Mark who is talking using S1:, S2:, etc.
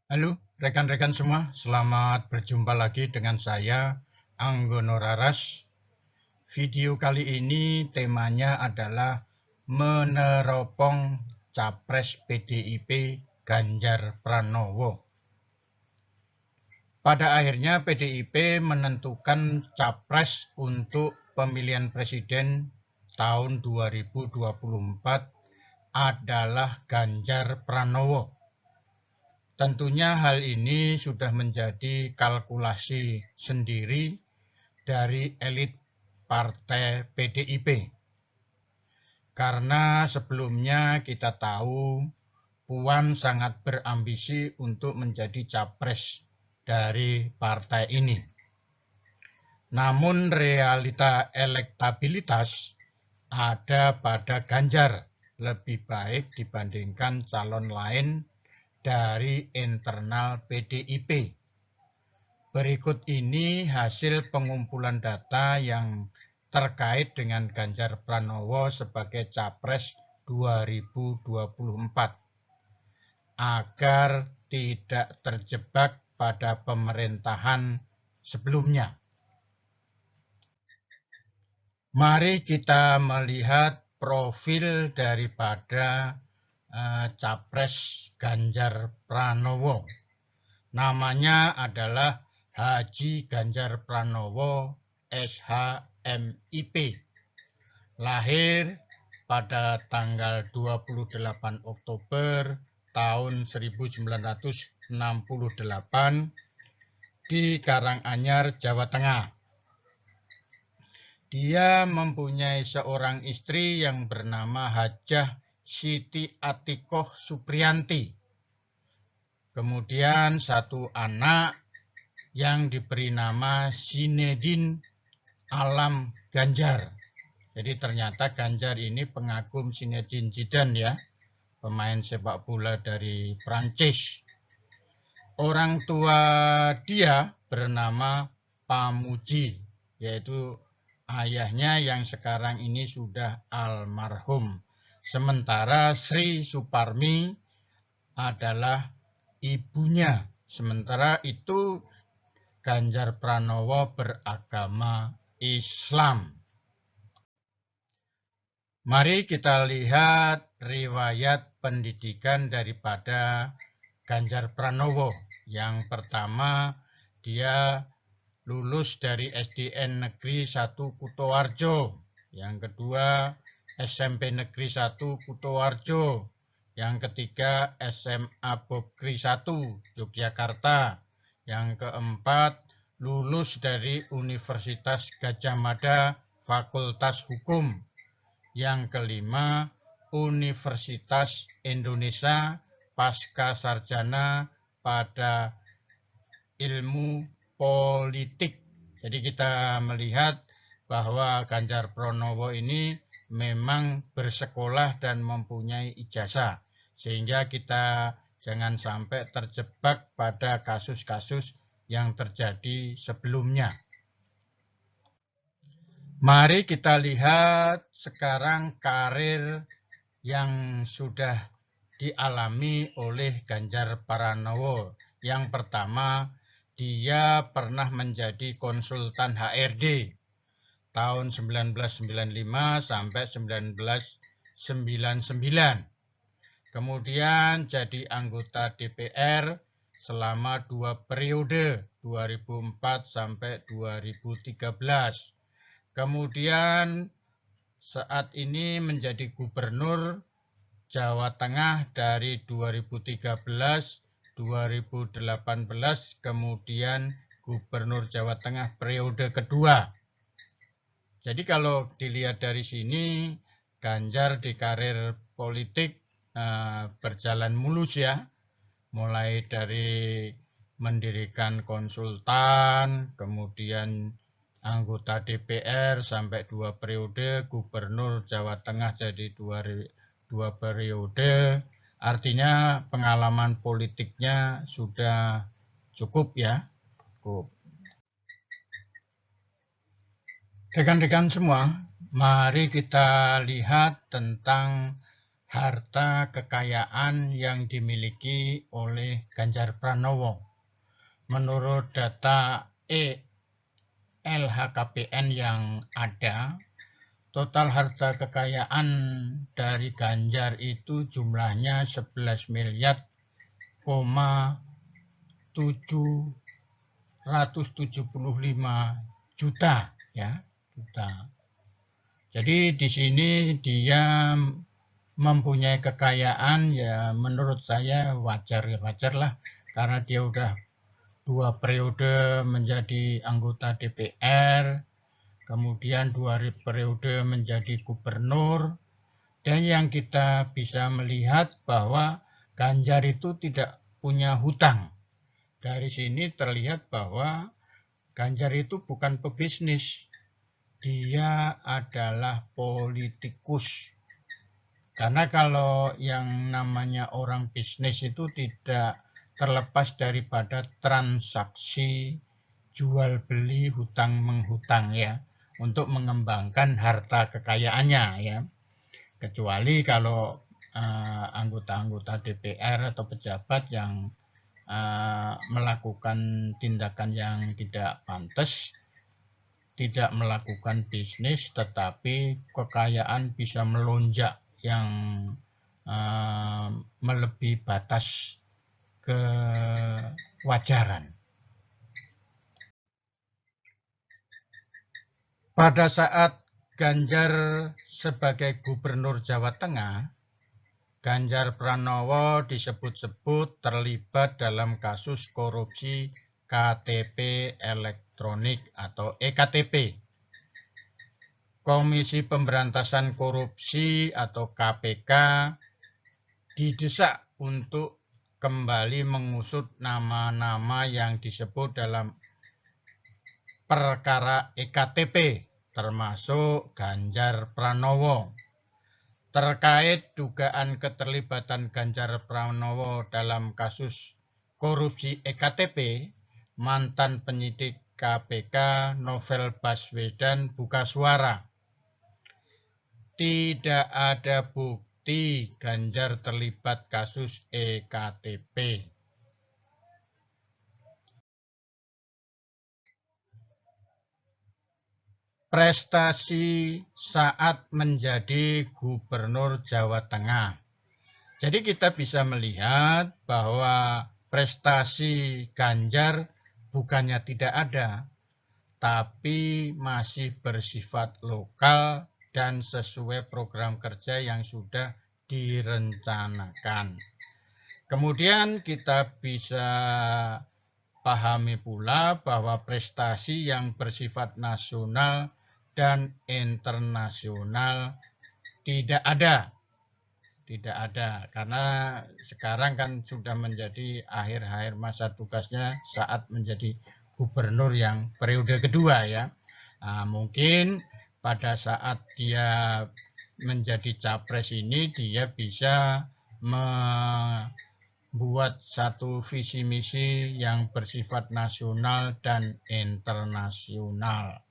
S1: Halo rekan-rekan semua, selamat berjumpa lagi dengan saya, Anggono Raras. Video kali ini temanya adalah meneropong Capres PDIP Ganjar Pranowo. Pada akhirnya PDIP menentukan Capres untuk pemilihan presiden tahun 2024 adalah Ganjar Pranowo. Tentunya hal ini sudah menjadi kalkulasi sendiri dari elit partai PDIP. Karena sebelumnya kita tahu Puan sangat berambisi untuk menjadi capres dari partai ini. Namun realita elektabilitas ada pada Ganjar lebih baik dibandingkan calon lain dari internal PDIP. Berikut ini hasil pengumpulan data yang terkait dengan Ganjar Pranowo sebagai Capres 2024 agar tidak terjebak pada pemerintahan sebelumnya. Mari kita melihat profil daripada Capres Ganjar Pranowo. Namanya adalah Haji Ganjar Pranowo SHMIP. Lahir pada tanggal 28 Oktober tahun 1968 di Karanganyar, Jawa Tengah. Dia mempunyai seorang istri yang bernama Hajah Siti Atikoh Supriyanti. Kemudian satu anak yang diberi nama Zinedine Alam Ganjar. Jadi ternyata Ganjar ini pengagum Zinedine Zidane ya, pemain sepak bola dari Prancis. Orang tua dia bernama Pamuji, yaitu ayahnya yang sekarang ini sudah almarhum. Sementara Sri Suparmi adalah ibunya. Sementara itu Ganjar Pranowo beragama Islam. Mari kita lihat riwayat pendidikan daripada Ganjar Pranowo. Yang pertama, dia lulus dari SDN Negeri 1 Kutoarjo. Yang kedua, SMP Negeri 1 Kutoarjo. Yang ketiga, SMA Bogri 1 Yogyakarta. Yang keempat, lulus dari Universitas Gadjah Mada Fakultas Hukum. Yang kelima, Universitas Indonesia pasca sarjana pada ilmu politik. Jadi kita melihat bahwa Ganjar Pranowo ini memang bersekolah dan mempunyai ijazah. Sehingga kita jangan sampai terjebak pada kasus-kasus yang terjadi sebelumnya. Mari kita lihat sekarang karir yang sudah dialami oleh Ganjar Pranowo. Yang pertama, dia pernah menjadi konsultan HRD tahun 1995 sampai 1999. Kemudian jadi anggota DPR selama 2 periode, 2004 sampai 2013. Kemudian saat ini menjadi gubernur Jawa Tengah dari 2013-2018, kemudian gubernur Jawa Tengah periode kedua. Jadi kalau dilihat dari sini, Ganjar di karir politik berjalan mulus ya, mulai dari mendirikan konsultan, kemudian anggota DPR sampai 2 periode, gubernur Jawa Tengah jadi 2 periode, artinya pengalaman politiknya sudah cukup ya. Cukup. Rekan-rekan semua, mari kita lihat tentang harta kekayaan yang dimiliki oleh Ganjar Pranowo. Menurut data LHKPN yang ada, total harta kekayaan dari Ganjar itu jumlahnya 11 miliar 775 juta ya, juta. Jadi di sini dia mempunyai kekayaan ya menurut saya wajar lah, karena dia udah 2 periode menjadi anggota DPR, kemudian 2 periode menjadi gubernur, dan yang kita bisa melihat bahwa Ganjar itu tidak punya hutang. Dari sini terlihat bahwa Ganjar itu bukan pebisnis, dia adalah politikus. Karena kalau yang namanya orang bisnis itu tidak terlepas daripada transaksi jual beli hutang menghutang ya, untuk mengembangkan harta kekayaannya ya. Kecuali kalau anggota-anggota DPR atau pejabat yang melakukan tindakan yang tidak pantas, tidak melakukan bisnis, tetapi kekayaan bisa melonjak yang melebihi batas kewajaran. Pada saat Ganjar sebagai gubernur Jawa Tengah, Ganjar Pranowo disebut-sebut terlibat dalam kasus korupsi KTP elektronik atau EKTP. Komisi Pemberantasan Korupsi atau KPK didesak untuk kembali mengusut nama-nama yang disebut dalam perkara EKTP, termasuk Ganjar Pranowo. Terkait dugaan keterlibatan Ganjar Pranowo dalam kasus korupsi EKTP, mantan penyidik KPK Novel Baswedan buka suara. Tidak ada bukti Ganjar terlibat kasus EKTP. Prestasi saat menjadi gubernur Jawa Tengah. Jadi kita bisa melihat bahwa prestasi Ganjar bukannya tidak ada, tapi masih bersifat lokal dan sesuai program kerja yang sudah direncanakan. Kemudian kita bisa pahami pula bahwa prestasi yang bersifat nasional dan internasional tidak ada, karena sekarang kan sudah menjadi akhir-akhir masa tugasnya saat menjadi gubernur yang periode kedua ya. Nah, mungkin pada saat dia menjadi capres ini dia bisa membuat satu visi misi yang bersifat nasional dan internasional.